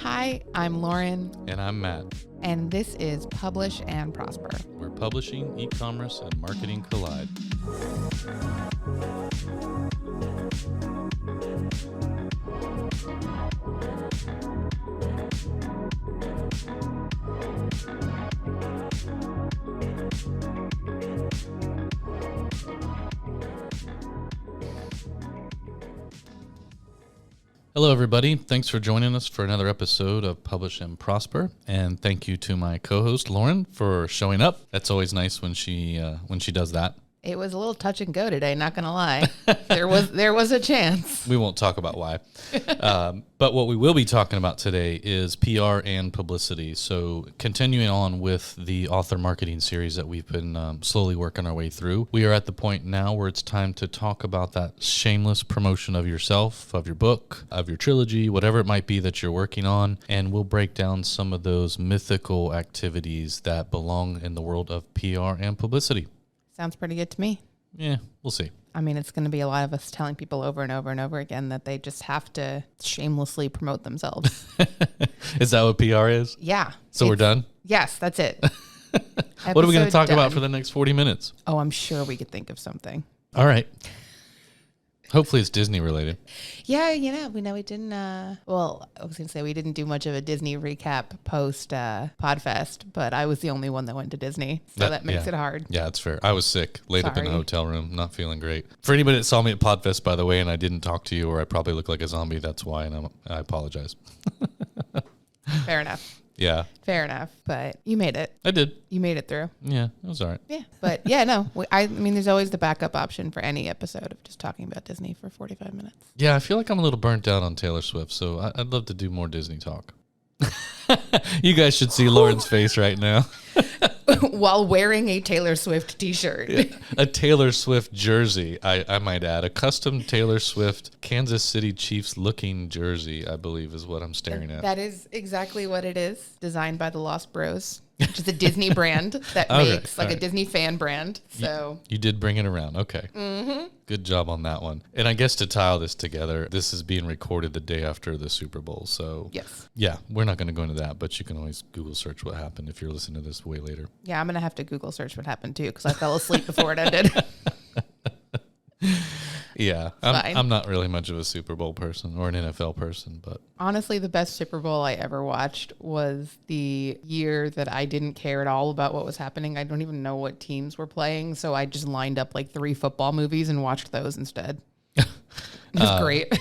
Hi, I'm Lauren, And I'm Matt. and this is Publish and Prosper. Where publishing, e-commerce, and marketing collide. Hello, everybody. Thanks for joining us for another episode of Publish and Prosper. And thank you to my co-host, Lauren, for showing up. That's always nice when she does that. It was a little touch and go today, not going to lie. There was a chance. We won't talk about why. But what we will be talking about today is PR and publicity. So continuing on with the author marketing series that we've been slowly working our way through, we are at the point now where it's time to talk about that shameless promotion of yourself, of your book, of your trilogy, whatever it might be that you're working on. And we'll break down some of those mythical activities that belong in the world of PR and publicity. Sounds pretty good to me. Yeah, we'll see. I mean, it's going to be a lot of us telling people over and over and over again that they just have to shamelessly promote themselves. Is that what PR is? Yeah. So we're done? Yes, that's it. What are we going to talk done. about for the next 40 minutes? Oh, I'm sure we could think of something. All right. Hopefully it's Disney related. Yeah, we didn't, I was going to say we didn't do much of a Disney recap post Podfest, but I was the only one that went to Disney, so that makes it hard. Yeah, it's fair. I was sick, laid up in a Sorry. hotel room, not feeling great. For anybody that saw me at Podfest, by the way, and I didn't talk to you or I probably look like a zombie, that's why, and I apologize. Fair enough. Yeah. Fair enough, but you made it. I did. You made it through. Yeah, it was all right. Yeah, but yeah, no. I mean, there's always the backup option for any episode of just talking about Disney for 45 minutes. Yeah, I feel like I'm a little burnt out on Taylor Swift, so I'd love to do more Disney talk. You guys should see Lauren's face right now. While wearing a Taylor Swift t-shirt. Yeah, a Taylor Swift jersey, I might add. A custom Taylor Swift Kansas City Chiefs looking jersey, I believe, is what I'm staring at. That is exactly what it is. Designed by the Lost Bros, which is a Disney brand that Okay, makes like a Disney fan brand. So You did bring it around. Okay. Mm-hmm. Good job on that one. And I guess to tie all this together, this is being recorded the day after the Super Bowl. So yes. Yeah, we're not going to go into that, but you can always Google search what happened if you're listening to this way later. Yeah, I'm going to have to Google search what happened too, because I fell asleep before it ended. Yeah, I'm not really much of a Super Bowl person or an NFL person, but honestly, the best Super Bowl I ever watched was the year that I didn't care at all about what was happening. I don't even know what teams were playing, so I just lined up like 3 football movies and watched those instead. It was great.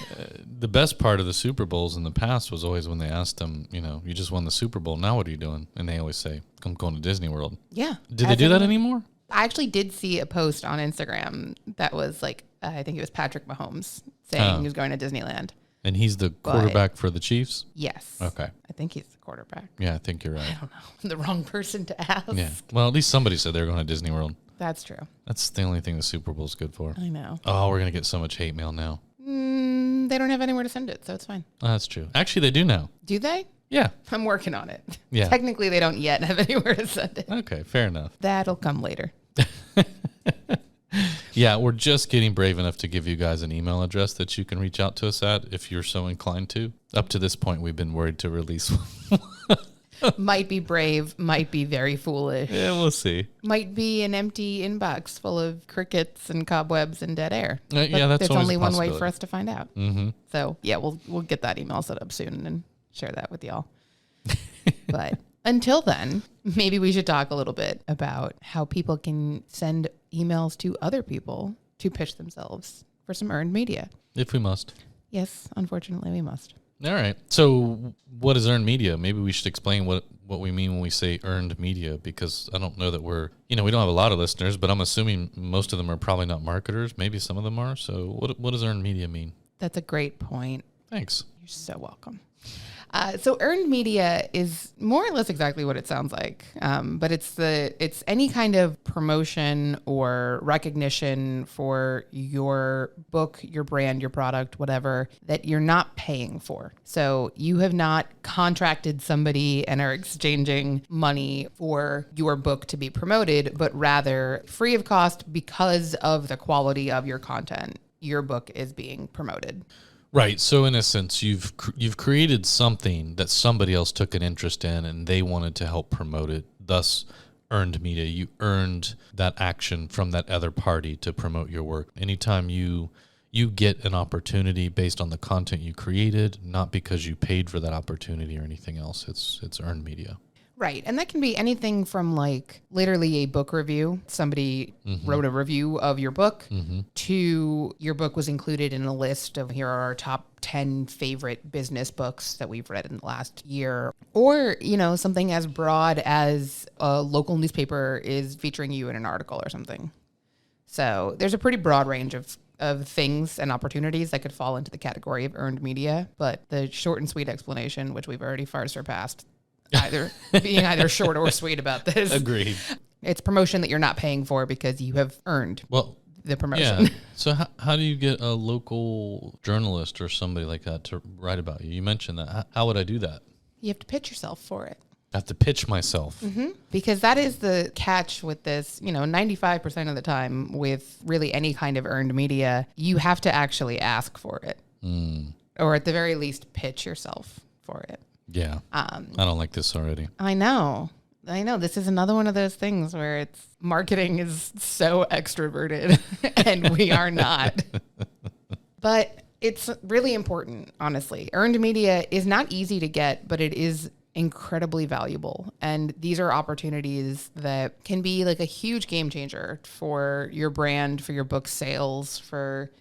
The best part of the Super Bowls in the past was always when they asked them, you just won the Super Bowl, now what are you doing? And they always say, I'm going to Disney World. Yeah. Do they do that anymore? I actually did see a post on Instagram that was like, I think it was Patrick Mahomes saying he was going to Disneyland. And he's the quarterback for the Chiefs? Yes. Okay. I think he's the quarterback. Yeah, I think you're right. I don't know. I'm the wrong person to ask. Yeah. Well, at least somebody said they were going to Disney World. That's true. That's the only thing the Super Bowl's good for. I know. Oh, we're going to get so much hate mail now. They don't have anywhere to send it, so it's fine. Oh, that's true. Actually, they do now. Do they? Yeah. I'm working on it. Yeah. Technically, they don't yet have anywhere to send it. Okay, fair enough. That'll come later. Yeah, we're just getting brave enough to give you guys an email address that you can reach out to us at if you're so inclined to. Up to this point, we've been worried to release one. Might be brave, might be very foolish. Yeah, we'll see. Might be an empty inbox full of crickets and cobwebs and dead air. Yeah, that's there's always only a one way possibility. for us to find out. Mm-hmm. So yeah, we'll get that email set up soon and share that with y'all. But until then, maybe we should talk a little bit about how people can send emails to other people to pitch themselves for some earned media. If we must. Yes, unfortunately, we must. All right. So what is earned media? Maybe we should explain what we mean when we say earned media, because I don't know that we don't have a lot of listeners, but I'm assuming most of them are probably not marketers. Maybe some of them are. So what does earned media mean? That's a great point. Thanks. You're so welcome. So earned media is more or less exactly what it sounds like, but it's any kind of promotion or recognition for your book, your brand, your product, whatever, that you're not paying for. So you have not contracted somebody and are exchanging money for your book to be promoted, but rather free of cost because of the quality of your content. Your book is being promoted. Right. So in a sense, you've created something that somebody else took an interest in and they wanted to help promote it. Thus, earned media. You earned that action from that other party to promote your work. Anytime you get an opportunity based on the content you created, not because you paid for that opportunity or anything else, it's earned media. Right. And that can be anything from like literally a book review. Somebody wrote a review of your book to your book was included in a list of here are our top 10 favorite business books that we've read in the last year. Or, something as broad as a local newspaper is featuring you in an article or something. So there's a pretty broad range of things and opportunities that could fall into the category of earned media. But the short and sweet explanation, which we've already far surpassed, either short or sweet about this. Agreed. It's promotion that you're not paying for because you have earned the promotion. Yeah. So how do you get a local journalist or somebody like that to write about you? You mentioned that. How would I do that? You have to pitch yourself for it. I have to pitch myself. Because that is the catch with this, 95% of the time with really any kind of earned media, you have to actually ask for it. Or at the very least, pitch yourself for it. Yeah. I don't like this already. I know. This is another one of those things where it's marketing is so extroverted and we are not. But it's really important, honestly. Earned media is not easy to get, but it is incredibly valuable. And these are opportunities that can be like a huge game changer for your brand, for your book sales, for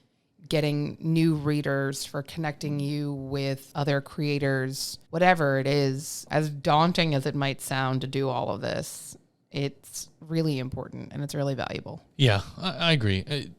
getting new readers, for connecting you with other creators, whatever it is. As daunting as it might sound to do all of this, it's really important and it's really valuable. Yeah, I agree.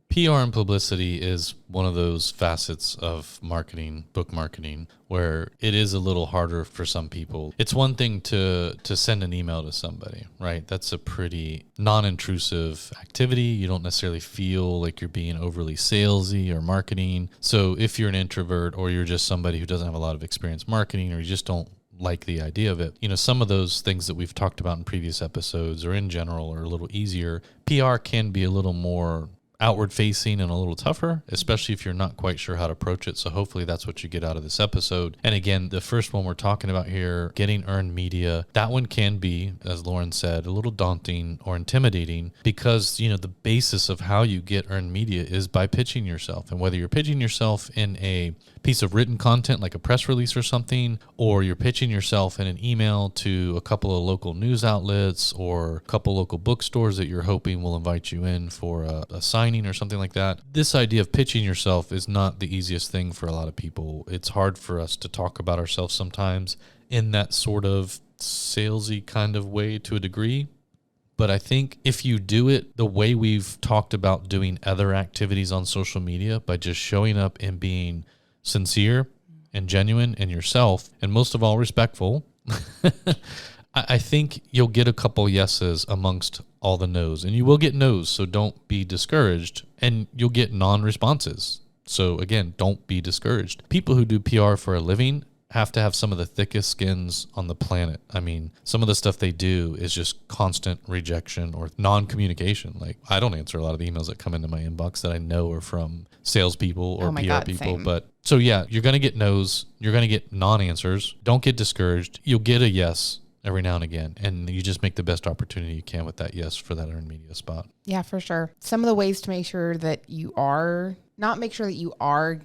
PR and publicity is one of those facets of marketing, book marketing, where it is a little harder for some people. It's one thing to send an email to somebody, right? That's a pretty non-intrusive activity. You don't necessarily feel like you're being overly salesy or marketing. So if you're an introvert or you're just somebody who doesn't have a lot of experience marketing or you just don't like the idea of it, some of those things that we've talked about in previous episodes or in general are a little easier. PR can be a little more outward facing and a little tougher, especially if you're not quite sure how to approach it. So hopefully that's what you get out of this episode. And again, the first one we're talking about here, getting earned media, that one can be, as Lauren said, a little daunting or intimidating because, the basis of how you get earned media is by pitching yourself. And whether you're pitching yourself in a piece of written content like a press release or something, or you're pitching yourself in an email to a couple of local news outlets or a couple local bookstores that you're hoping will invite you in for a signing or something like that. This idea of pitching yourself is not the easiest thing for a lot of people. It's hard for us to talk about ourselves sometimes in that sort of salesy kind of way to a degree. But I think if you do it the way we've talked about doing other activities on social media, by just showing up and being sincere and genuine and yourself, and most of all respectful, I think you'll get a couple yeses amongst all the no's, and you will get no's, so don't be discouraged, and you'll get non-responses. So again, don't be discouraged. People who do PR for a living have to have some of the thickest skins on the planet. I mean, some of the stuff they do is just constant rejection or non-communication. Like, I don't answer a lot of the emails that come into my inbox that I know are from salespeople or PR people. Same. But so yeah, you're going to get no's. You're going to get non-answers. Don't get discouraged. You'll get a yes every now and again. And you just make the best opportunity you can with that yes for that earned media spot. Yeah, for sure. Some of the ways to make sure that you are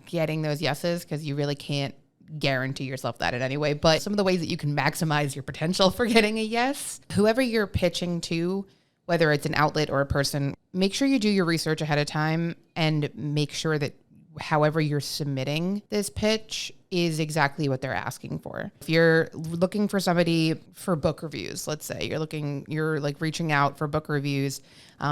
getting those yeses, because you really can't guarantee yourself that in any way, but some of the ways that you can maximize your potential for getting a yes, whoever you're pitching to, whether it's an outlet or a person, make sure you do your research ahead of time and make sure that however you're submitting this pitch is exactly what they're asking for. If you're looking for somebody for book reviews, let's say you're like reaching out for book reviews,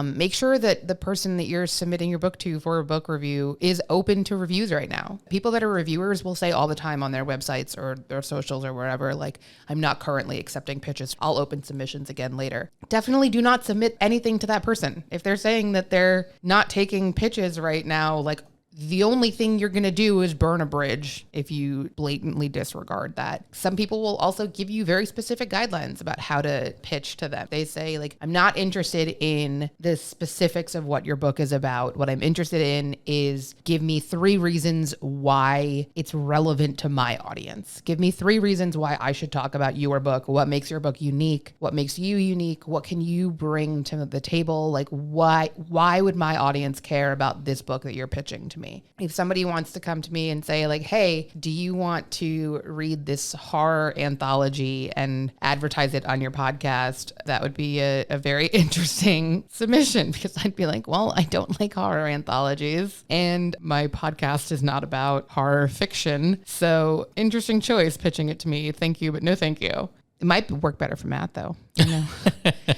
make sure that the person that you're submitting your book to for a book review is open to reviews right now. People that are reviewers will say all the time on their websites or their socials or wherever, like, I'm not currently accepting pitches. I'll open submissions again later. Definitely do not submit anything to that person. If they're saying that they're not taking pitches right now, like, the only thing you're going to do is burn a bridge if you blatantly disregard that. Some people will also give you very specific guidelines about how to pitch to them. They say, like, I'm not interested in the specifics of what your book is about. What I'm interested in is give me 3 reasons why it's relevant to my audience. Give me 3 reasons why I should talk about your book. What makes your book unique? What makes you unique? What can you bring to the table? Like, why would my audience care about this book that you're pitching to me? If somebody wants to come to me and say, like, hey, do you want to read this horror anthology and advertise it on your podcast? That would be a very interesting submission, because I'd be like, well, I don't like horror anthologies and my podcast is not about horror fiction. So interesting choice pitching it to me. Thank you, but no thank you. It might work better for Matt, though. You know?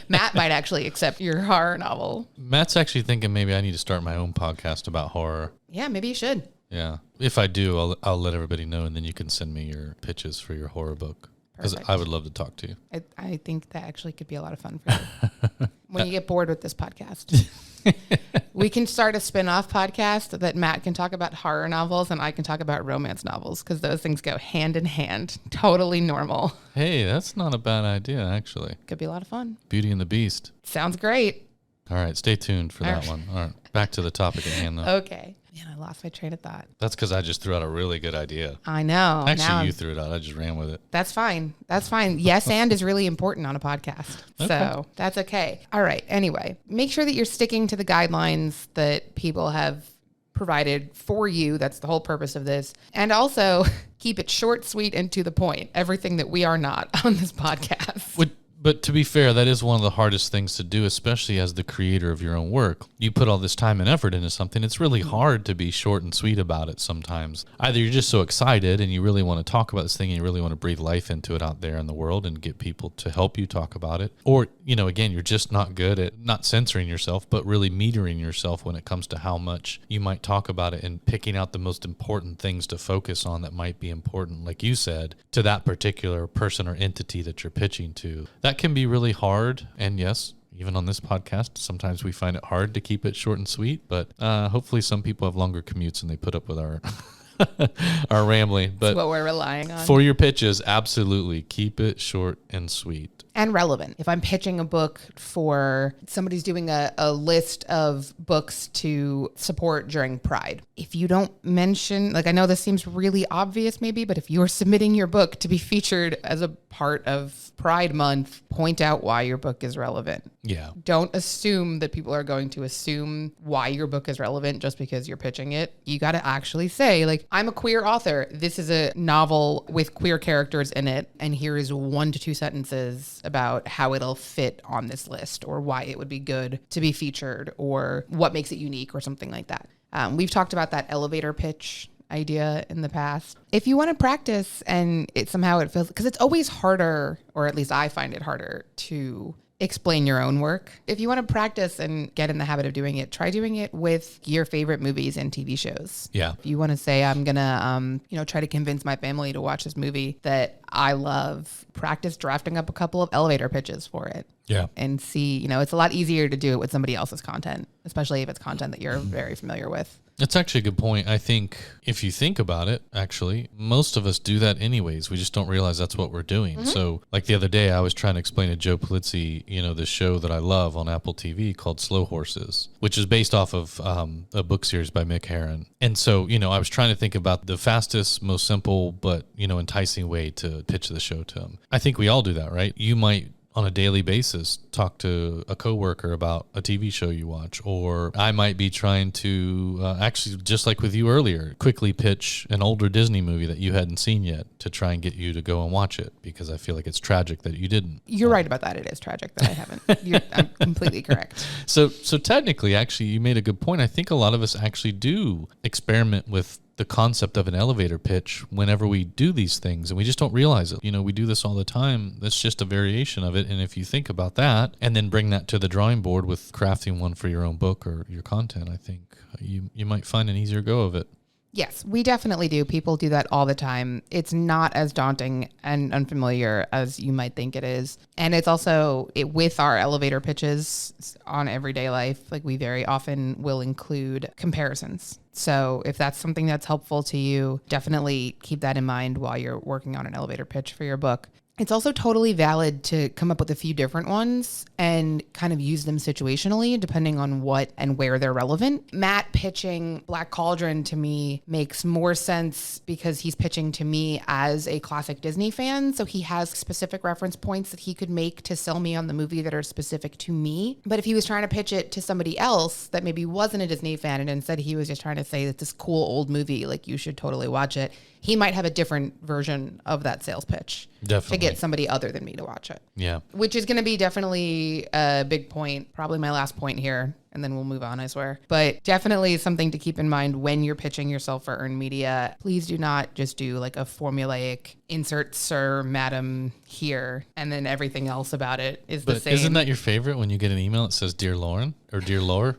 Matt might actually accept your horror novel. Matt's actually thinking maybe I need to start my own podcast about horror. Yeah, maybe you should. Yeah. If I do, I'll let everybody know, and then you can send me your pitches for your horror book. Because I would love to talk to you. I think that actually could be a lot of fun for you. When you get bored with this podcast. We can start a spin-off podcast that Matt can talk about horror novels and I can talk about romance novels, because those things go hand in hand. Totally normal. Hey, that's not a bad idea, actually. Could be a lot of fun. Beauty and the Beast. Sounds great. All right, stay tuned for that one. All right, back to the topic at hand, though. Okay. Man, I lost my train of thought. That's because I just threw out a really good idea. I know. Actually, you threw it out. I just ran with it. That's fine. That's fine. Yes, and is really important on a podcast. Okay. So that's okay. All right. Anyway, make sure that you're sticking to the guidelines that people have provided for you. That's the whole purpose of this. And also keep it short, sweet, and to the point. Everything that we are not on this podcast. But to be fair, that is one of the hardest things to do, especially as the creator of your own work. You put all this time and effort into something. It's really hard to be short and sweet about it sometimes. Either you're just so excited and you really want to talk about this thing and you really want to breathe life into it out there in the world and get people to help you talk about it. Or, again, you're just not good at not censoring yourself, but really metering yourself when it comes to how much you might talk about it and picking out the most important things to focus on that might be important, like you said, to that particular person or entity that you're pitching to. That can be really hard. And yes, even on this podcast, sometimes we find it hard to keep it short and sweet, but hopefully some people have longer commutes and they put up with our our rambling. But that's what we're relying on. For your pitches, absolutely keep it short and sweet. And relevant. If I'm pitching a book for somebody's doing a list of books to support during Pride, if you don't mention, I know this seems really obvious maybe, but if you're submitting your book to be featured as a part of Pride Month, point out why your book is relevant. Yeah. Don't assume that people are going to assume why your book is relevant just because you're pitching it. You got to actually say, I'm a queer author. This is a novel with queer characters in it, and here is 1 to 2 sentences about how it'll fit on this list, or why it would be good to be featured, or what makes it unique, or something like that. We've talked about that elevator pitch idea in the past. If you want to practice and it feels, because it's always harder, or at least I find it harder, to explain your own work. If you want to practice and get in the habit of doing it, try doing it with your favorite movies and TV shows. Yeah. If you want to say, I'm going to, try to convince my family to watch this movie that I love, practice drafting up a couple of elevator pitches for it. Yeah. And see, it's a lot easier to do it with somebody else's content, especially if it's content that you're very familiar with. That's actually a good point. I think if you think about it, actually, most of us do that anyways. We just don't realize that's what we're doing. Mm-hmm. So like the other day, I was trying to explain to Joe Publicity, this show that I love on Apple TV called Slow Horses, which is based off of a book series by Mick Herron. And so, I was trying to think about the fastest, most simple, but, enticing way to pitch the show to him. I think we all do that, right? You might, on a daily basis, talk to a coworker about a TV show you watch, or I might be trying to actually, just like with you earlier, quickly pitch an older Disney movie that you hadn't seen yet to try and get you to go and watch it, because I feel like it's tragic that you didn't. You're right about that. It is tragic that I haven't. I'm completely correct. So technically, actually, you made a good point. I think a lot of us actually do experiment with the concept of an elevator pitch whenever we do these things, and we just don't realize it. We do this all the time. That's just a variation of it. And if you think about that and then bring that to the drawing board with crafting one for your own book or your content, I think you might find an easier go of it. Yes, we definitely do. People do that all the time. It's not as daunting and unfamiliar as you might think it is. And it's also with our elevator pitches on everyday life, like we very often will include comparisons. So if that's something that's helpful to you, definitely keep that in mind while you're working on an elevator pitch for your book. It's also totally valid to come up with a few different ones and kind of use them situationally, depending on what and where they're relevant. Matt pitching Black Cauldron to me makes more sense because he's pitching to me as a classic Disney fan. So he has specific reference points that he could make to sell me on the movie that are specific to me. But if he was trying to pitch it to somebody else that maybe wasn't a Disney fan and instead he was just trying to say that this cool old movie, like you should totally watch it, he might have a different version of that sales pitch. Definitely. To get somebody other than me to watch it. Yeah. Which is going to be definitely a big point, probably my last point here, and then we'll move on, I swear. But definitely something to keep in mind when you're pitching yourself for earned media. Please do not just do like a formulaic insert sir, madam here, and then everything else about it is the same. Isn't that your favorite when you get an email that says Dear Lauren or Dear Laura?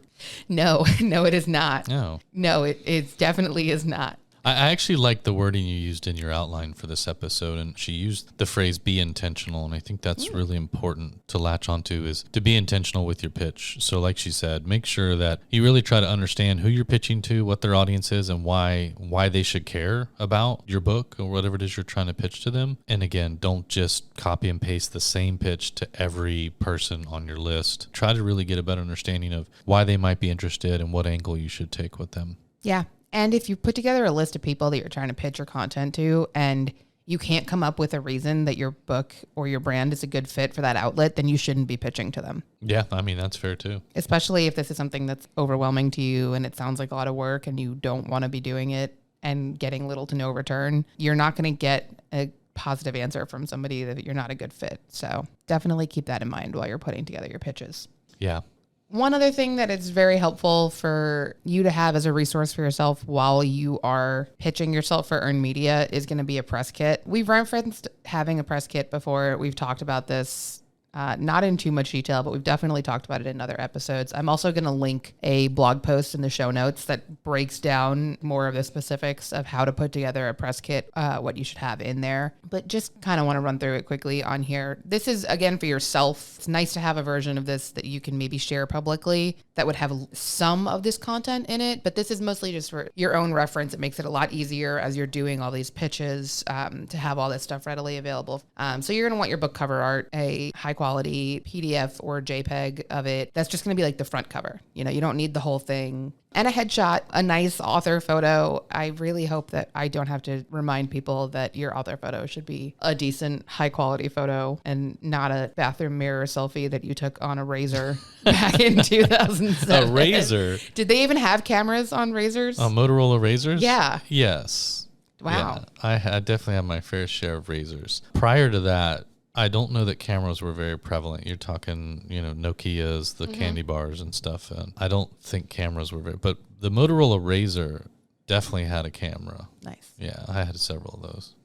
No, it is not. No. No, it definitely is not. I actually like the wording you used in your outline for this episode, and she used the phrase be intentional, and I think that's really important to latch onto, is to be intentional with your pitch. So like she said, make sure that you really try to understand who you're pitching to, what their audience is, and why they should care about your book or whatever it is you're trying to pitch to them. And again, don't just copy and paste the same pitch to every person on your list. Try to really get a better understanding of why they might be interested and what angle you should take with them. Yeah. And if you put together a list of people that you're trying to pitch your content to and you can't come up with a reason that your book or your brand is a good fit for that outlet, then you shouldn't be pitching to them. Yeah, I mean, that's fair too. Especially if this is something that's overwhelming to you and it sounds like a lot of work and you don't want to be doing it and getting little to no return. You're not going to get a positive answer from somebody that you're not a good fit. So definitely keep that in mind while you're putting together your pitches. Yeah. One other thing that is very helpful for you to have as a resource for yourself while you are pitching yourself for earned media is going to be a press kit. We've referenced having a press kit before. We've talked about this, not in too much detail, but we've definitely talked about it in other episodes. I'm also going to link a blog post in the show notes that breaks down more of the specifics of how to put together a press kit, what you should have in there. But just kind of want to run through it quickly on here. This is, again, for yourself. It's nice to have a version of this that you can maybe share publicly that would have some of this content in it. But this is mostly just for your own reference. It makes it a lot easier as you're doing all these pitches to have all this stuff readily available. So you're going to want your book cover art, a high quality PDF or JPEG of it. That's just going to be like the front cover. You know, you don't need the whole thing. And a headshot, a nice author photo. I really hope that I don't have to remind people that your author photo should be a decent, high quality photo and not a bathroom mirror selfie that you took on a Razor back in 2007. A Razor? Did they even have cameras on Razors? Motorola Razors? Yeah. Yes. Wow. Yeah, I definitely have my fair share of Razors. Prior to that, I don't know that cameras were very prevalent. You're talking, Nokias, the candy bars and stuff. And I don't think cameras were but the Motorola Razor definitely had a camera. Nice. Yeah, I had several of those.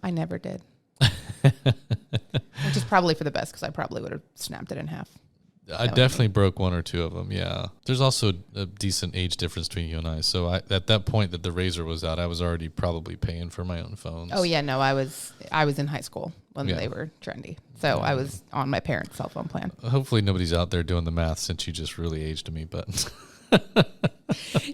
I never did. Which is probably for the best because I probably would have snapped it in half. I definitely broke one or two of them, yeah. There's also a decent age difference between you and I. So at that point that the Razor was out, I was already probably paying for my own phones. Oh, yeah, no, I was in high school when they were trendy. So I was on my parents' cell phone plan. Hopefully nobody's out there doing the math since you just really aged me, but...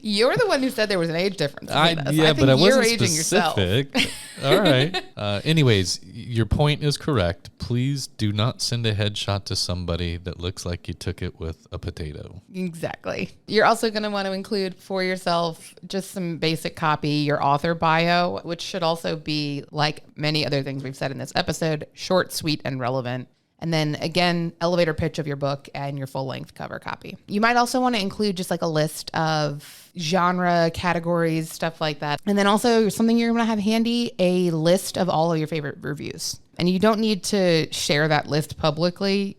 You're the one who said there was an age difference. Yeah, but I wasn't aging specific. Yourself. All right. Anyways, your point is correct. Please do not send a headshot to somebody that looks like you took it with a potato. Exactly. You're also going to want to include for yourself just some basic copy, your author bio, which should also be, like many other things we've said in this episode, short, sweet, and relevant. And then again, elevator pitch of your book and your full length cover copy. You might also want to include just like a list of genre categories, stuff like that. And then also something you're going to have handy, a list of all of your favorite reviews. And you don't need to share that list publicly.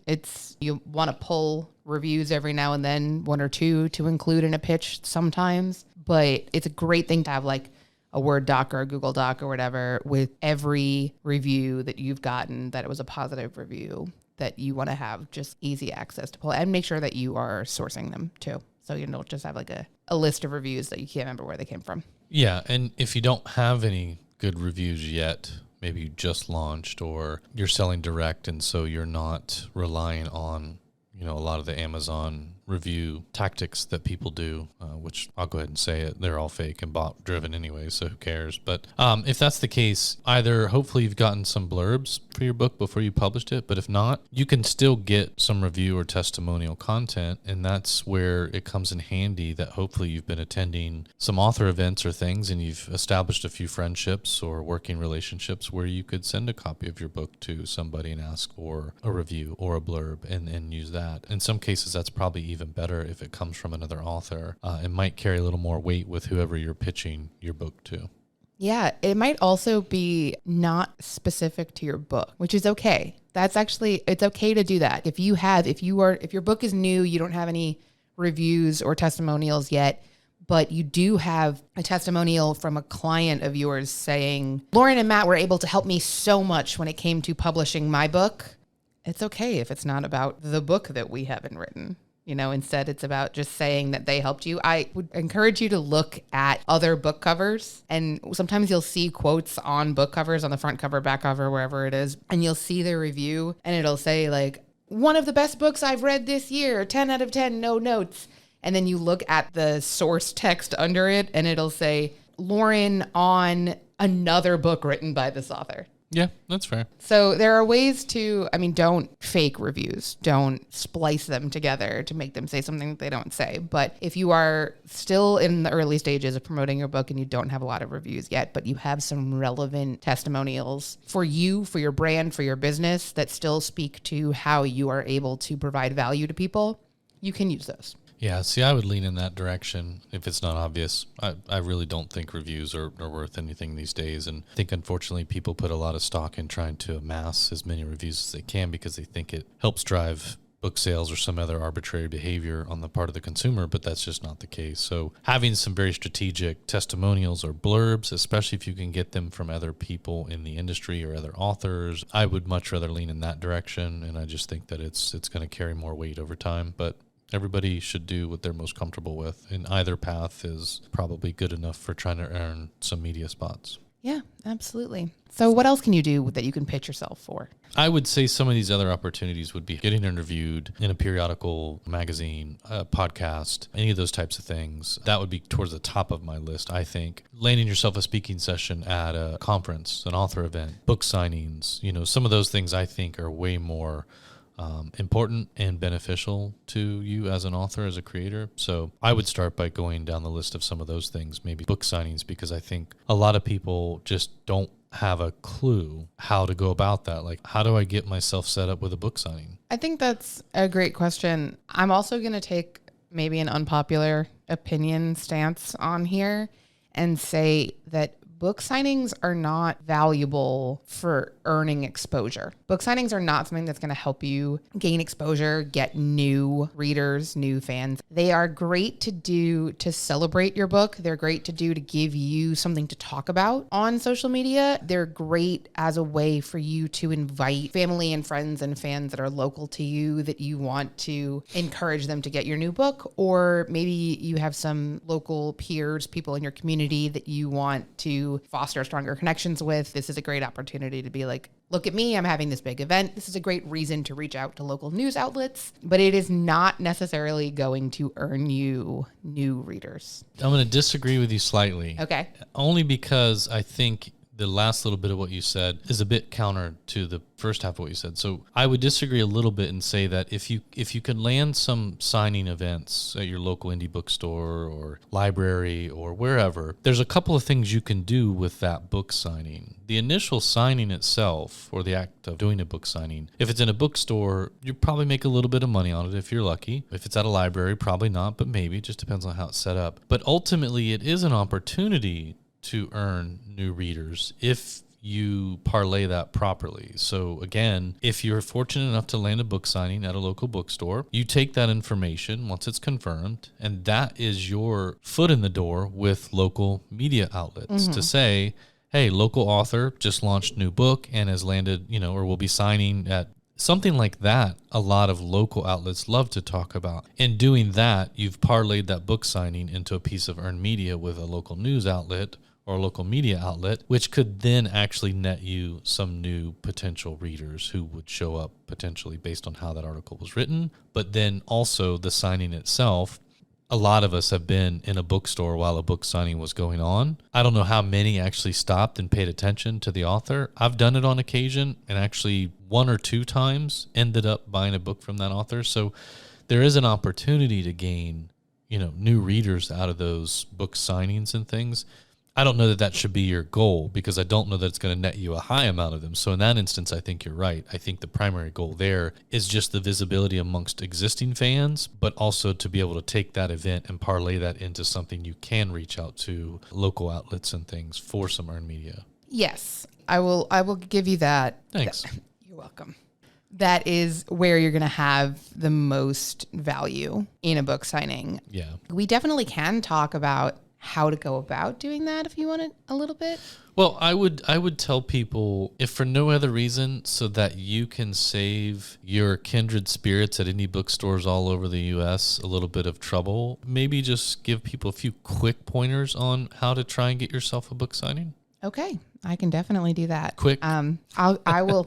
You want to pull reviews every now and then, one or two to include in a pitch sometimes. But it's a great thing to have like a Word doc or a Google doc or whatever with every review that you've gotten that it was a positive review that you want to have just easy access to pull and make sure that you are sourcing them too. So you don't just have like a list of reviews that you can't remember where they came from. Yeah, and if you don't have any good reviews yet, maybe you just launched or you're selling direct and so you're not relying on, a lot of the Amazon review tactics that people do, which I'll go ahead and say it, they're all fake and bot driven anyway, so who cares? But if that's the case, either hopefully you've gotten some blurbs for your book before you published it, but if not, you can still get some review or testimonial content, and that's where it comes in handy that hopefully you've been attending some author events or things and you've established a few friendships or working relationships where you could send a copy of your book to somebody and ask for a review or a blurb and use that. In some cases, that's probably even better if it comes from another author. It might carry a little more weight with whoever you're pitching your book to. Yeah, it might also be not specific to your book, which is okay. It's okay to do that. If your book is new, you don't have any reviews or testimonials yet, but you do have a testimonial from a client of yours saying, Lauren and Matt were able to help me so much when it came to publishing my book. It's okay if it's not about the book that we haven't written. Instead it's about just saying that they helped you. I would encourage you to look at other book covers, and sometimes you'll see quotes on book covers, on the front cover, back cover, wherever it is, and you'll see their review and it'll say like, one of the best books I've read this year, 10 out of 10, no notes. And then you look at the source text under it and it'll say, Lauren on another book written by this author. Yeah, that's fair. So there are ways don't fake reviews. Don't splice them together to make them say something that they don't say. But if you are still in the early stages of promoting your book and you don't have a lot of reviews yet, but you have some relevant testimonials for you, for your brand, for your business that still speak to how you are able to provide value to people, you can use those. Yeah, see, I would lean in that direction if it's not obvious. I really don't think reviews are worth anything these days. And I think, unfortunately, people put a lot of stock in trying to amass as many reviews as they can because they think it helps drive book sales or some other arbitrary behavior on the part of the consumer, but that's just not the case. So having some very strategic testimonials or blurbs, especially if you can get them from other people in the industry or other authors, I would much rather lean in that direction. And I just think that it's going to carry more weight over time. But everybody should do what they're most comfortable with, and either path is probably good enough for trying to earn some media spots. Yeah, absolutely. So what else can you do that you can pitch yourself for? I would say some of these other opportunities would be getting interviewed in a periodical, magazine, a podcast, any of those types of things. That would be towards the top of my list, I think. Landing yourself a speaking session at a conference, an author event, book signings, some of those things I think are way more important and beneficial to you as an author, as a creator. So I would start by going down the list of some of those things, maybe book signings, because I think a lot of people just don't have a clue how to go about that. Like, how do I get myself set up with a book signing? I think that's a great question. I'm also going to take maybe an unpopular opinion stance on here and say that book signings are not valuable for earning exposure. Book signings are not something that's going to help you gain exposure, get new readers, new fans. They are great to do to celebrate your book. They're great to do to give you something to talk about on social media. They're great as a way for you to invite family and friends and fans that are local to you that you want to encourage them to get your new book, or maybe you have some local peers, people in your community that you want to foster stronger connections with. This is a great opportunity to be like, look at me, I'm having this big event. This is a great reason to reach out to local news outlets, but it is not necessarily going to earn you new readers. I'm going to disagree with you slightly. Okay. Only because I think the last little bit of what you said is a bit counter to the first half of what you said. So I would disagree a little bit and say that if you can land some signing events at your local indie bookstore or library or wherever, there's a couple of things you can do with that book signing. The initial signing itself, or the act of doing a book signing, if it's in a bookstore, you probably make a little bit of money on it if you're lucky. If it's at a library, probably not, but maybe. It just depends on how it's set up. But ultimately, it is an opportunity to earn new readers if you parlay that properly. So again, if you're fortunate enough to land a book signing at a local bookstore, you take that information once it's confirmed, and that is your foot in the door with local media outlets to say, hey, local author just launched new book and has landed, or will be signing at something like that, a lot of local outlets love to talk about. In doing that, you've parlayed that book signing into a piece of earned media with a local news outlet or a local media outlet, which could then actually net you some new potential readers who would show up potentially based on how that article was written. But then also the signing itself, a lot of us have been in a bookstore while a book signing was going on. I don't know how many actually stopped and paid attention to the author. I've done it on occasion, and actually 1 or 2 times ended up buying a book from that author. So there is an opportunity to gain, new readers out of those book signings and things. I don't know that that should be your goal, because I don't know that it's going to net you a high amount of them. So in that instance, I think you're right. I think the primary goal there is just the visibility amongst existing fans, but also to be able to take that event and parlay that into something you can reach out to local outlets and things for some earned media. Yes, I will give you that. Thanks. You're welcome. That is where you're going to have the most value in a book signing. Yeah. We definitely can talk about how to go about doing that if you want it a little bit. Well, I would tell people, if for no other reason, so that you can save your kindred spirits at indie bookstores all over the U.S. a little bit of trouble, maybe just give people a few quick pointers on how to try and get yourself a book signing. Okay, I can definitely do that. Quick. I will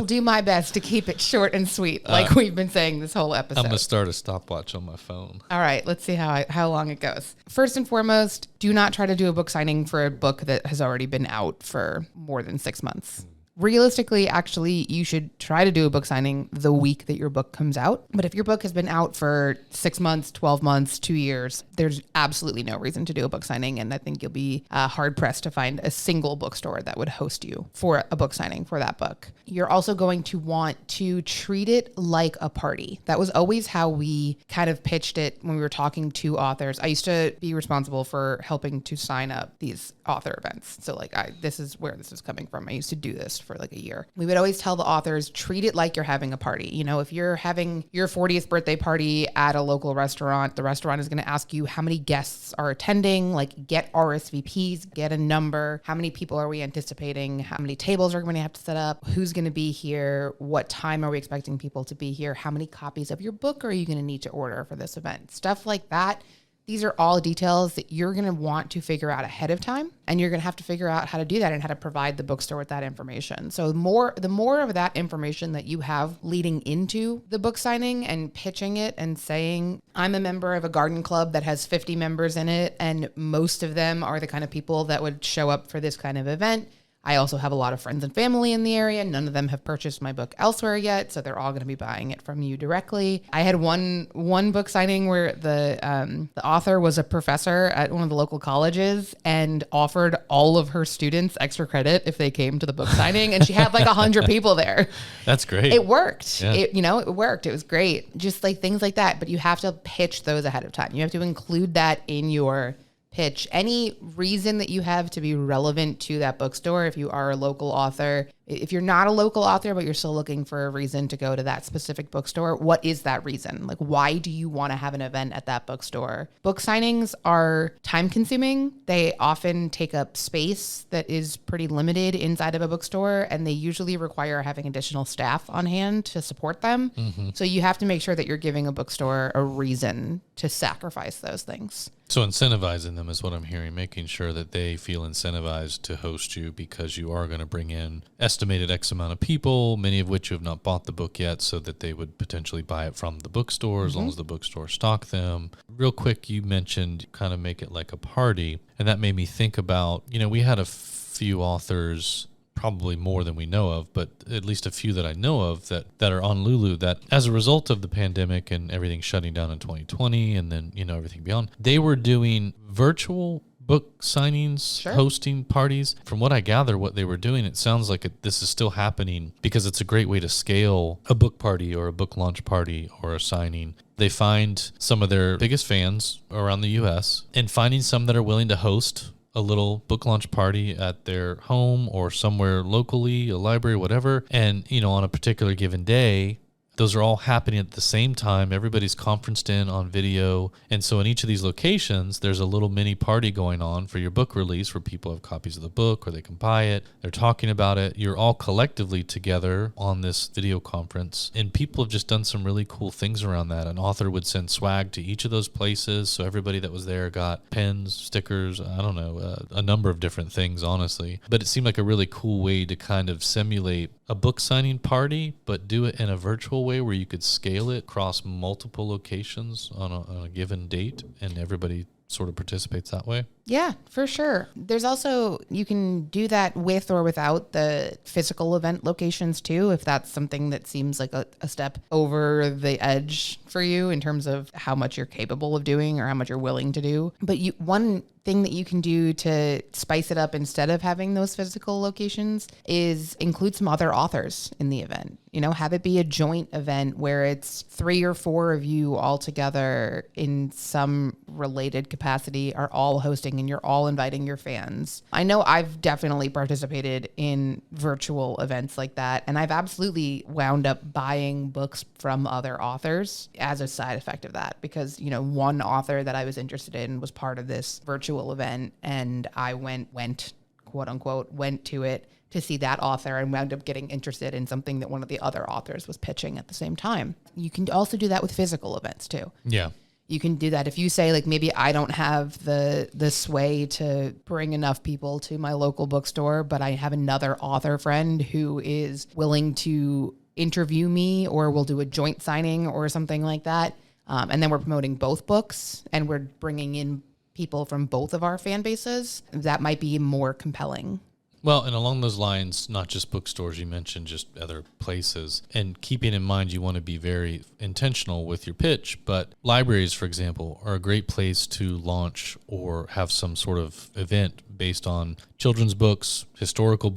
do my best to keep it short and sweet, like we've been saying this whole episode. I'm gonna start a stopwatch on my phone. All right, let's see how long it goes. First and foremost, do not try to do a book signing for a book that has already been out for more than 6 months. Realistically, actually, you should try to do a book signing the week that your book comes out. But if your book has been out for 6 months, 12 months, 2 years, there's absolutely no reason to do a book signing. And I think you'll be hard pressed to find a single bookstore that would host you for a book signing for that book. You're also going to want to treat it like a party. That was always how we kind of pitched it when we were talking to authors. I used to be responsible for helping to sign up these author events. So this is where this is coming from. I used to do this for like a year. We would always tell the authors, treat it like you're having a party. If you're having your 40th birthday party at a local restaurant, the restaurant is going to ask you how many guests are attending, get RSVPs, get a number. How many people are we anticipating? How many tables are we going to have to set up? Who's going to be here? What time are we expecting people to be here? How many copies of your book are you going to need to order for this event? Stuff like that. These are all details that you're going to want to figure out ahead of time, and you're going to have to figure out how to do that and how to provide the bookstore with that information. So the more of that information that you have leading into the book signing and pitching it and saying, I'm a member of a garden club that has 50 members in it, and most of them are the kind of people that would show up for this kind of event. I also have a lot of friends and family in the area. None of them have purchased my book elsewhere yet, so they're all going to be buying it from you directly. I had one book signing where the author was a professor at one of the local colleges and offered all of her students extra credit if they came to the book signing, and she had 100 people there. That's great. It worked. Yeah. It worked. It was great. Just things like that. But you have to pitch those ahead of time. You have to include that in your pitch. Any reason that you have to be relevant to that bookstore, if you are a local author. If you're not a local author, but you're still looking for a reason to go to that specific bookstore, what is that reason? Why do you want to have an event at that bookstore? Book signings are time consuming. They often take up space that is pretty limited inside of a bookstore, and they usually require having additional staff on hand to support them. Mm-hmm. So you have to make sure that you're giving a bookstore a reason to sacrifice those things. So incentivizing them is what I'm hearing, making sure that they feel incentivized to host you because you are going to bring in estimated X amount of people, many of which have not bought the book yet, so that they would potentially buy it from the bookstore as long as the bookstore stock them. Real quick, you mentioned kind of make it like a party, and that made me think about, we had a few authors, probably more than we know of, but at least a few that I know of that are on Lulu that as a result of the pandemic and everything shutting down in 2020 and then, everything beyond, they were doing virtual book signings, Sure. hosting parties. From what I gather, what they were doing, it sounds like this is still happening because it's a great way to scale a book party or a book launch party or a signing. They find some of their biggest fans around the U.S. and finding some that are willing to host a little book launch party at their home or somewhere locally, a library, whatever. And, on a particular given day, Those are all happening at the same time. Everybody's conferenced in on video. And so in each of these locations, there's a little mini party going on for your book release where people have copies of the book or they can buy it. They're talking about it. You're all collectively together on this video conference. And people have just done some really cool things around that. An author would send swag to each of those places. So everybody that was there got pens, stickers, I don't know, a number of different things, honestly. But it seemed like a really cool way to kind of simulate a book signing party, but do it in a virtual way where you could scale it across multiple locations on a given date, and everybody sort of participates that way. Yeah, for sure. There's also, you can do that with or without the physical event locations too, if that's something that seems like a step over the edge for you in terms of how much you're capable of doing or how much you're willing to do. But one thing that you can do to spice it up instead of having those physical locations is include some other authors in the event. You know, have it be a joint event where it's 3 or 4 of you all together in some related capacity are all hosting and you're all inviting your fans. I know I've definitely participated in virtual events like that, and I've absolutely wound up buying books from other authors as a side effect of that because, you know, one author that I was interested in was part of this virtual event, and I went quote unquote, went to it to see that author and wound up getting interested in something that one of the other authors was pitching at the same time. You can also do that with physical events too. Yeah. You can do that if you say, like, maybe I don't have the sway to bring enough people to my local bookstore, but I have another author friend who is willing to interview me, or we'll do a joint signing or something like that. And then we're promoting both books and we're bringing in people from both of our fan bases. That might be more compelling. Well, and along those lines, not just bookstores, you mentioned just other places. And keeping in mind you want to be very intentional with your pitch, but libraries, for example, are a great place to launch or have some sort of event based on children's books, historical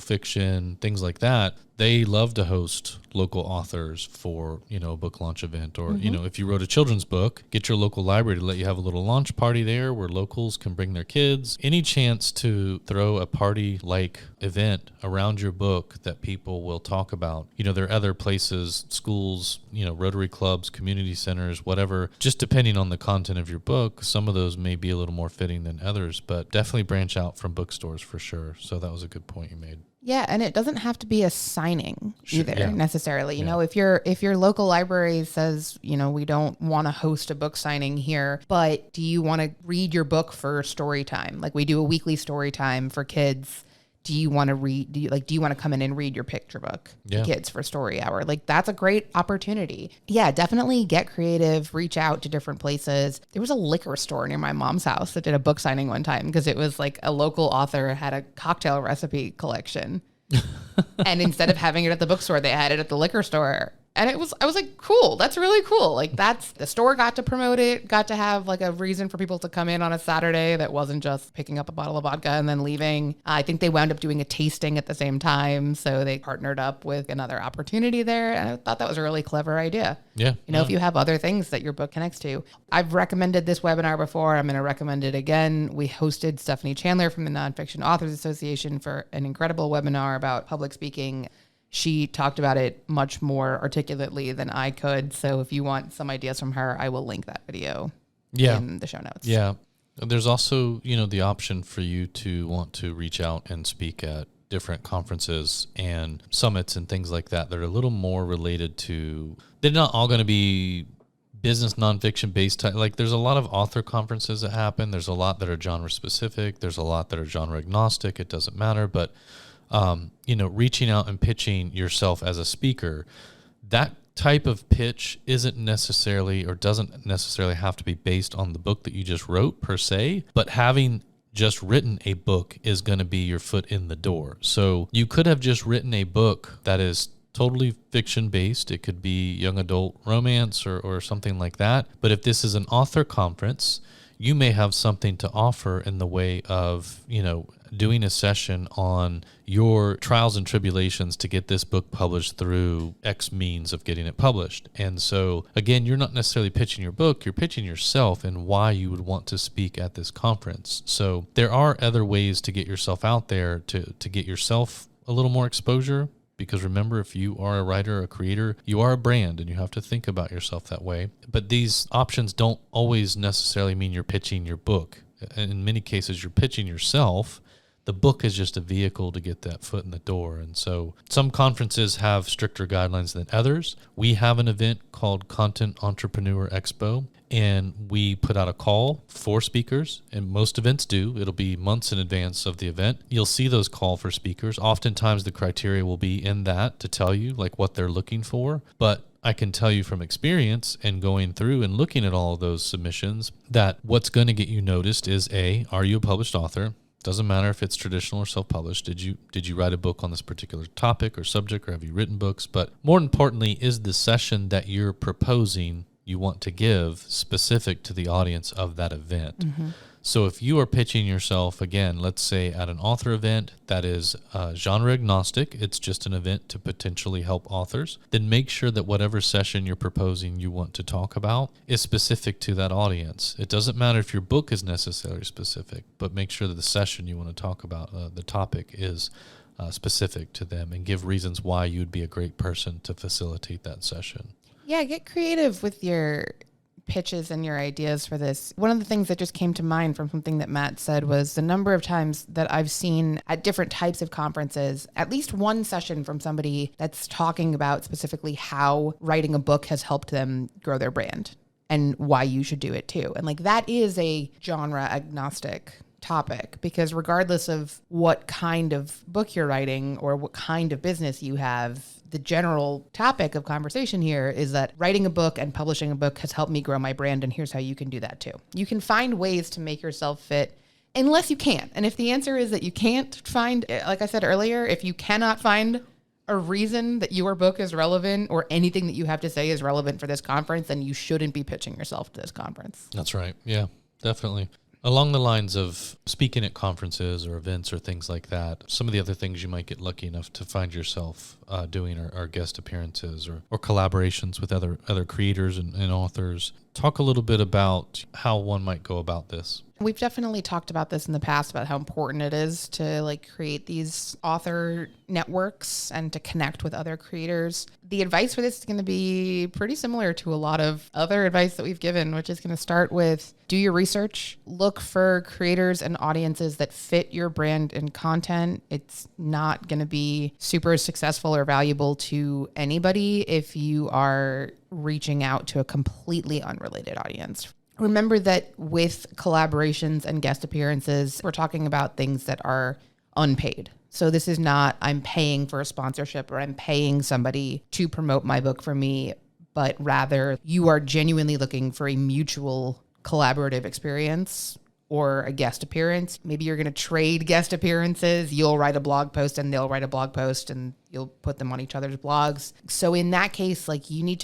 fiction, things like that. They love to host local authors for, you know, a book launch event, or, you know, if you wrote a children's book, get your local library to let you have a little launch party there where locals can bring their kids. Any chance to throw a party-like event around your book that people will talk about. You know, there are other places, schools, you know, Rotary clubs, community centers, whatever, just depending on the content of your book. Some of those may be a little more fitting than others, but definitely branch out from bookstores for sure. So that was a good point you made. Yeah, and it doesn't have to be a signing either necessarily. You know, if your local library says, you know, we don't want to host a book signing here, but do you want to read your book for story time? Like we do a weekly story time for kids. Do you want to read? Do you want to come in and read your picture book to kids for story hour? Like that's a great opportunity. Yeah, definitely get creative. Reach out to different places. There was a liquor store near my mom's house that did a book signing one time because it was like a local author had a cocktail recipe collection, and instead of having it at the bookstore, they had it at the liquor store. And I was like, cool, that's really cool. Like that's, the store got to promote it, got to have like a reason for people to come in on a Saturday that wasn't just picking up a bottle of vodka and then leaving. I think they wound up doing a tasting at the same time. So they partnered up with another opportunity there. And I thought that was a really clever idea. Yeah. You know, if you have other things that your book connects to. I've recommended this webinar before. I'm going to recommend it again. We hosted Stephanie Chandler from the Nonfiction Authors Association for an incredible webinar about public speaking. She talked about it much more articulately than I could. So if you want some ideas from her, I will link that video in the show notes. Yeah. There's also, you know, the option for you to want to reach out and speak at different conferences and summits and things like that. They're a little more related to, they're not all going to be business nonfiction based. Like there's a lot of author conferences that happen. There's a lot that are genre specific. There's a lot that are genre agnostic. It doesn't matter. But you know, reaching out and pitching yourself as a speaker, that type of pitch isn't necessarily or doesn't necessarily have to be based on the book that you just wrote per se, but having just written a book is going to be your foot in the door. So you could have just written a book that is totally fiction based. It could be young adult romance or something like that. But if this is an author conference, you may have something to offer in the way of, you know, doing a session on your trials and tribulations to get this book published through X means of getting it published. And so, again, you're not necessarily pitching your book, you're pitching yourself and why you would want to speak at this conference. So there are other ways to get yourself out there, to get yourself a little more exposure because remember, if you are a writer or a creator, you are a brand and you have to think about yourself that way. But these options don't always necessarily mean you're pitching your book. In many cases, you're pitching yourself. The book is just a vehicle to get that foot in the door. And so some conferences have stricter guidelines than others. We have an event called Content Entrepreneur Expo, and we put out a call for speakers, and most events do. It'll be months in advance of the event. You'll see those call for speakers. Oftentimes the criteria will be in that to tell you like what they're looking for. But I can tell you from experience and going through and looking at all of those submissions that what's going to get you noticed is are you a published author? Doesn't matter if it's traditional or self-published. Did you write a book on this particular topic or subject, or have you written books? But more importantly, is the session that you're proposing you want to give specific to the audience of that event? Mm-hmm. So if you are pitching yourself, again, let's say at an author event that is genre agnostic, it's just an event to potentially help authors, then make sure that whatever session you're proposing you want to talk about is specific to that audience. It doesn't matter if your book is necessarily specific, but make sure that the session you want to talk about, the topic is specific to them, and give reasons why you would be a great person to facilitate that session. Yeah, get creative with your pitches and your ideas for this. One of the things that just came to mind from something that Matt said was the number of times that I've seen at different types of conferences, at least one session from somebody that's talking about specifically how writing a book has helped them grow their brand and why you should do it too. And like that is a genre agnostic topic, because regardless of what kind of book you're writing or what kind of business you have, the general topic of conversation here is that writing a book and publishing a book has helped me grow my brand, and here's how you can do that too. You can find ways to make yourself fit unless you can't. And if the answer is that you can't find, like I said earlier, if you cannot find a reason that your book is relevant or anything that you have to say is relevant for this conference, then you shouldn't be pitching yourself to this conference. That's right. Yeah, definitely. Along the lines of speaking at conferences or events or things like that, some of the other things you might get lucky enough to find yourself doing are guest appearances or collaborations with other creators and authors. Talk a little bit about how one might go about this. We've definitely talked about this in the past, about how important it is to like create these author networks and to connect with other creators. The advice for this is going to be pretty similar to a lot of other advice that we've given, which is going to start with do your research, look for creators and audiences that fit your brand and content. It's not going to be super successful or valuable to anybody if you are reaching out to a completely unrelated audience. Remember that with collaborations and guest appearances, we're talking about things that are unpaid. So this is not I'm paying for a sponsorship or I'm paying somebody to promote my book for me, but rather you are genuinely looking for a mutual collaborative experience or a guest appearance. Maybe you're going to trade guest appearances. You'll write a blog post and they'll write a blog post and you'll put them on each other's blogs. So in that case, like you need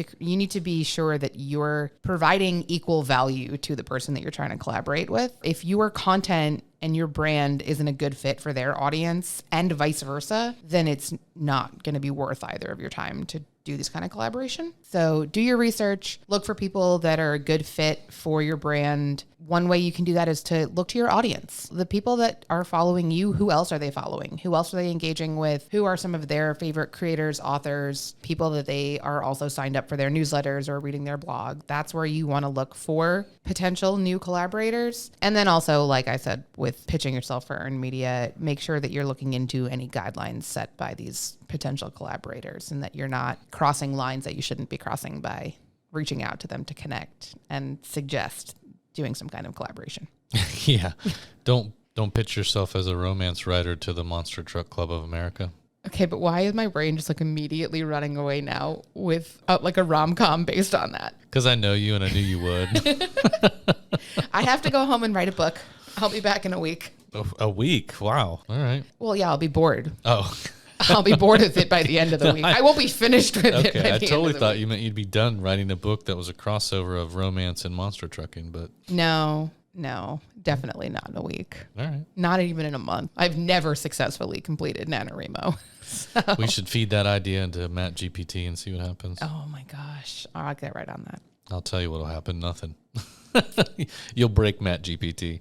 to be sure that you're providing equal value to the person that you're trying to collaborate with. If your content and your brand isn't a good fit for their audience and vice versa, then it's not going to be worth either of your time to do this kind of collaboration. So do your research, look for people that are a good fit for your brand. One way you can do that is to look to your audience. The people that are following you, who else are they following? Who else are they engaging with? Who are some of their favorite creators, authors, people that they are also signed up for their newsletters or reading their blog? That's where you want to look for potential new collaborators. And then also, like I said, with pitching yourself for earned media, make sure that you're looking into any guidelines set by these potential collaborators and that you're not crossing lines that you shouldn't be crossing by reaching out to them to connect and suggest doing some kind of collaboration. Yeah. Don't pitch yourself as a romance writer to the Monster Truck Club of America. Okay, but why is my brain just like immediately running away now with like a rom-com based on that? Because I know you and I knew you would. I have to go home and write a book. I'll be back in a week. A week? Wow. All right. Well, yeah, I'll be bored. Oh. I'll be bored with it by the end of the week. I won't be finished with it by the end of the week. I totally thought you meant you'd be done writing a book that was a crossover of romance and monster trucking, but... No, definitely not in a week. All right. Not even in a month. I've never successfully completed NaNoWriMo. So. We should feed that idea into Matt GPT and see what happens. Oh my gosh. I'll get right on that. I'll tell you what'll happen. Nothing. You'll break Matt GPT.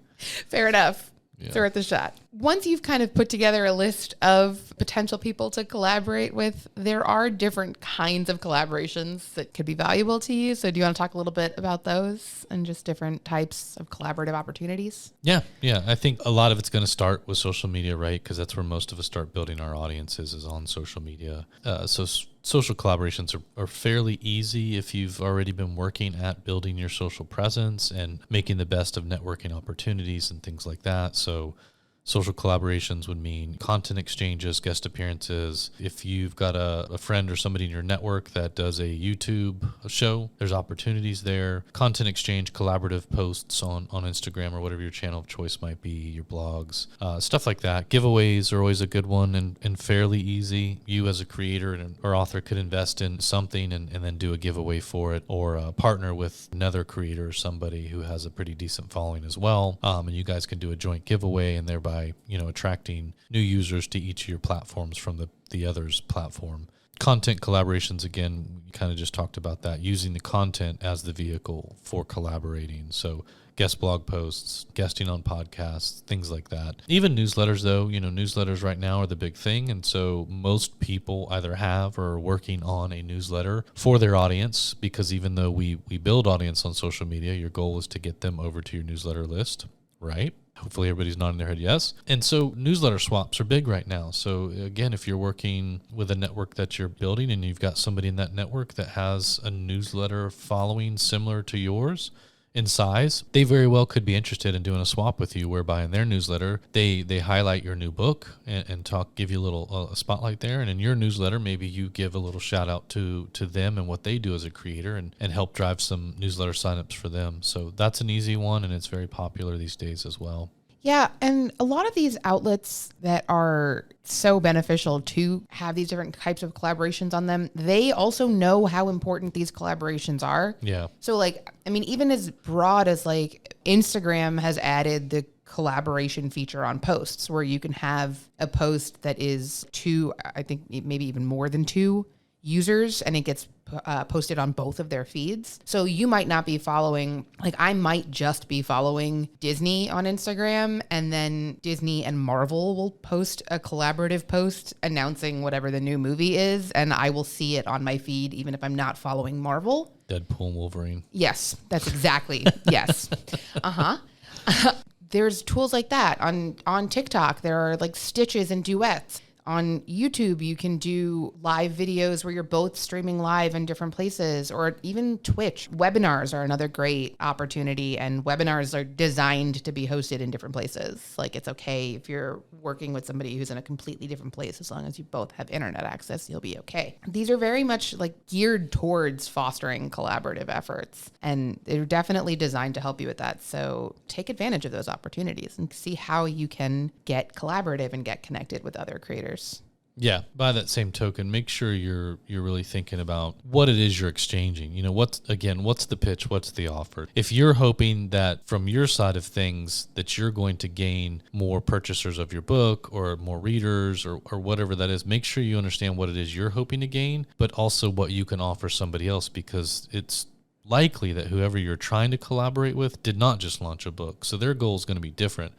Fair enough. It's worth a shot. Once you've kind of put together a list of potential people to collaborate with, there are different kinds of collaborations that could be valuable to you. So do you want to talk a little bit about those and just different types of collaborative opportunities? Yeah. I think a lot of it's going to start with social media, right? Because that's where most of us start building our audiences is on social media. So social collaborations are fairly easy if you've already been working at building your social presence and making the best of networking opportunities and things like that. So social collaborations would mean content exchanges, guest appearances. If you've got a friend or somebody in your network that does a YouTube show, there's opportunities there. Content exchange, collaborative posts on Instagram or whatever your channel of choice might be, your blogs, stuff like that. Giveaways are always a good one and fairly easy. You as a creator or author could invest in something and then do a giveaway for it, or partner with another creator or somebody who has a pretty decent following as well. And you guys can do a joint giveaway and thereby attracting new users to each of your platforms from the other's platform. Content collaborations, again, we kind of just talked about that, using the content as the vehicle for collaborating. So guest blog posts, guesting on podcasts, things like that. Even newsletters, though, newsletters right now are the big thing. And so most people either have or are working on a newsletter for their audience, because even though we build audience on social media, your goal is to get them over to your newsletter list, right? Hopefully everybody's nodding their head yes. And so newsletter swaps are big right now. So again, if you're working with a network that you're building and you've got somebody in that network that has a newsletter following similar to yours in size, they very well could be interested in doing a swap with you, whereby in their newsletter, they highlight your new book and give you a little spotlight there. And in your newsletter, maybe you give a little shout out to them and what they do as a creator and help drive some newsletter signups for them. So that's an easy one, and it's very popular these days as well. Yeah, and a lot of these outlets that are so beneficial to have these different types of collaborations on them, they also know how important these collaborations are. Yeah. So even as broad as Instagram has added the collaboration feature on posts, where you can have a post that is I think maybe even more than 2 users, and it gets posted on both of their feeds. So you might not be following, I might just be following Disney on Instagram, and then Disney and Marvel will post a collaborative post announcing whatever the new movie is, and I will see it on my feed even if I'm not following Marvel. Deadpool and Wolverine. Yes, that's exactly. Yes. There's tools like that on TikTok. There are stitches and duets. On YouTube, you can do live videos where you're both streaming live in different places, or even Twitch. Webinars are another great opportunity, and webinars are designed to be hosted in different places. It's okay if you're working with somebody who's in a completely different place, as long as you both have internet access, you'll be okay. These are very much geared towards fostering collaborative efforts, and they're definitely designed to help you with that. So take advantage of those opportunities and see how you can get collaborative and get connected with other creators. Yeah. By that same token, make sure you're really thinking about what it is you're exchanging. What's the pitch? What's the offer? If you're hoping that from your side of things that you're going to gain more purchasers of your book or more readers or whatever that is, make sure you understand what it is you're hoping to gain, but also what you can offer somebody else, because it's likely that whoever you're trying to collaborate with did not just launch a book. So their goal is going to be different.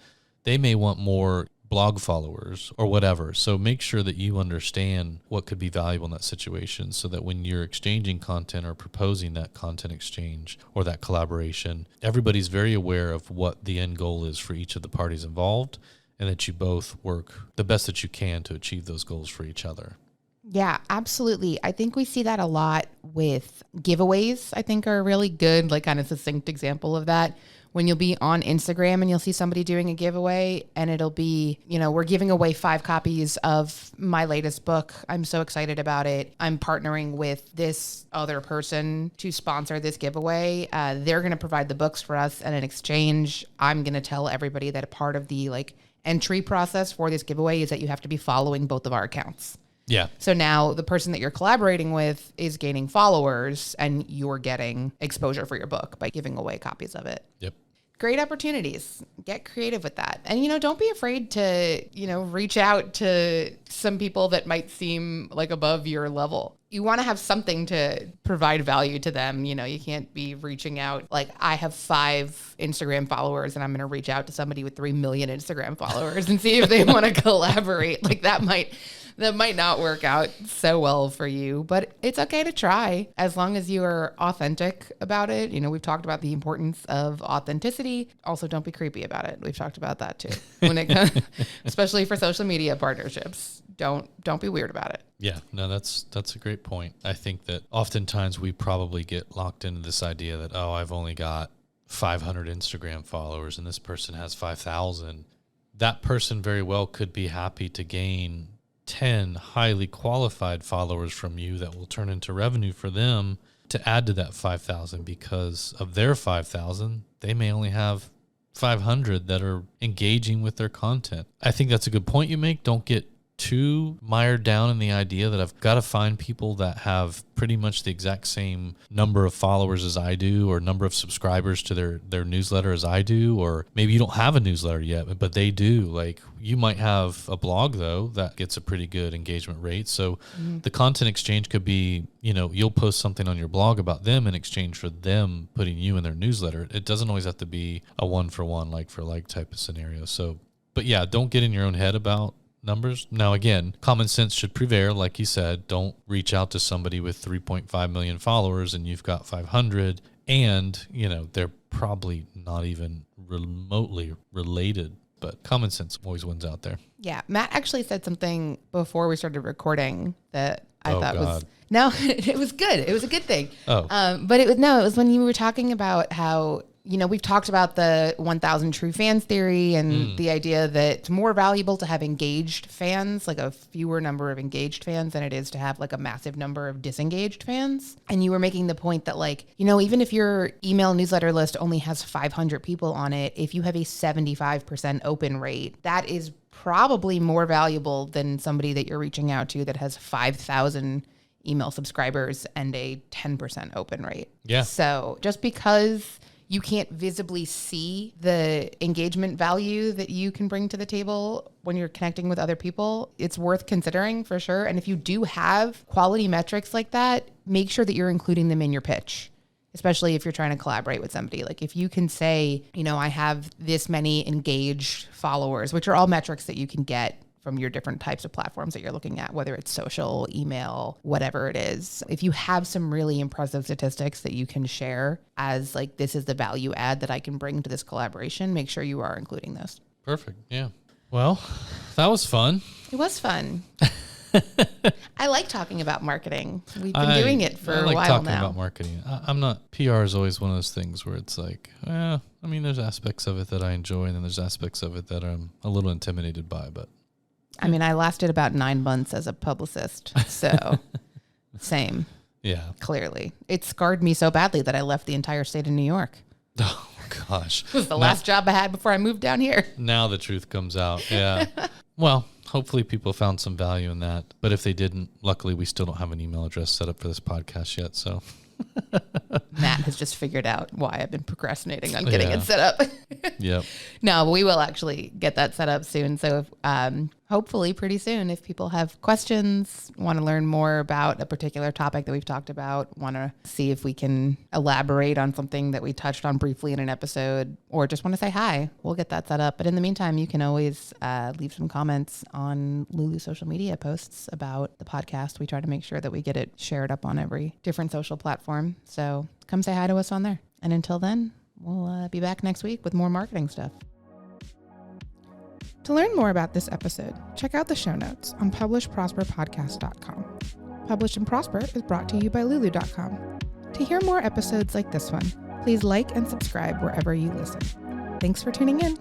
They may want more blog followers or whatever. So make sure that you understand what could be valuable in that situation, so that when you're exchanging content or proposing that content exchange or that collaboration, everybody's very aware of what the end goal is for each of the parties involved, and that you both work the best that you can to achieve those goals for each other. Yeah, absolutely. I think we see that a lot with giveaways. I think are a really good, kind of succinct example of that. When you'll be on Instagram and you'll see somebody doing a giveaway, and it'll be, we're giving away 5 copies of my latest book. I'm so excited about it. I'm partnering with this other person to sponsor this giveaway. They're going to provide the books for us, and in exchange, I'm going to tell everybody that a part of the entry process for this giveaway is that you have to be following both of our accounts. Yeah. So now the person that you're collaborating with is gaining followers, and you're getting exposure for your book by giving away copies of it. Yep. Great opportunities. Get creative with that. And, don't be afraid to, reach out to some people that might seem like above your level. You want to have something to provide value to them. You know, you can't be reaching out like, I have 5 Instagram followers and I'm going to reach out to somebody with 3 million Instagram followers and see if they want to collaborate. Like that might not work out so well for you, but it's okay to try as long as you are authentic about it. You know, we've talked about the importance of authenticity. Also, don't be creepy about it. We've talked about that too. When it comes, especially for social media partnerships, don't be weird about it. Yeah, no, that's a great point. I think that oftentimes we probably get locked into this idea that, oh, I've only got 500 Instagram followers and this person has 5,000. That person very well could be happy to gain 10 highly qualified followers from you that will turn into revenue for them to add to that 5,000, because of their 5,000, they may only have 500 that are engaging with their content. I think that's a good point you make. Don't get too mired down in the idea that I've got to find people that have pretty much the exact same number of followers as I do, or number of subscribers to their newsletter as I do, or maybe you don't have a newsletter yet, but they do. Like, you might have a blog though that gets a pretty good engagement rate. So the content exchange could be, you know, you'll post something on your blog about them in exchange for them putting you in their newsletter. It doesn't always have to be a 1-for-1, like for like type of scenario. So, but yeah, don't get in your own head about numbers. Now, again, common sense should prevail. Like you said, don't reach out to somebody with 3.5 million followers and you've got 500, and, you know, they're probably not even remotely related, but common sense always wins out there. Yeah. Matt actually said something before we started recording that I thought God. was, no, it was good. It was a good thing. Oh. But it was when you were talking about how, you know, we've talked about the 1,000 true fans theory and the idea that it's more valuable to have engaged fans, like a fewer number of engaged fans, than it is to have like a massive number of disengaged fans. And you were making the point that, like, you know, even if your email newsletter list only has 500 people on it, if you have a 75% open rate, that is probably more valuable than somebody that you're reaching out to that has 5,000 email subscribers and a 10% open rate. Yeah. So just because you can't visibly see the engagement value that you can bring to the table when you're connecting with other people, it's worth considering for sure. And if you do have quality metrics like that, make sure that you're including them in your pitch, especially if you're trying to collaborate with somebody. Like, if you can say, you know, I have this many engaged followers, which are all metrics that you can get from your different types of platforms that you're looking at, whether it's social, email, whatever it is. If you have some really impressive statistics that you can share as like, this is the value add that I can bring to this collaboration, make sure you are including those. Perfect. Yeah. Well, that was fun. It was fun. I like talking about marketing. We've been doing it for a while now. I like talking about marketing. I'm not, PR is always one of those things where it's like, I mean, there's aspects of it that I enjoy, and then there's aspects of it that I'm a little intimidated by, but I mean, I lasted about 9 months as a publicist, so same. Yeah. Clearly. It scarred me so badly that I left the entire state of New York. Oh, gosh. It was the last job I had before I moved down here. Now the truth comes out. Yeah. Well, hopefully people found some value in that. But if they didn't, luckily we still don't have an email address set up for this podcast yet, so. Matt has just figured out why I've been procrastinating on getting it set up. Yep. No, we will actually get that set up soon. So hopefully pretty soon, if people have questions, want to learn more about a particular topic that we've talked about, want to see if we can elaborate on something that we touched on briefly in an episode, or just want to say hi, we'll get that set up. But in the meantime, you can always leave some comments on Lulu social media posts about the podcast. We try to make sure that we get it shared up on every different social platform. So come say hi to us on there. And until then, we'll be back next week with more marketing stuff. To learn more about this episode, check out the show notes on publishprosperpodcast.com. Publish and Prosper is brought to you by Lulu.com. To hear more episodes like this one, please like and subscribe wherever you listen. Thanks for tuning in.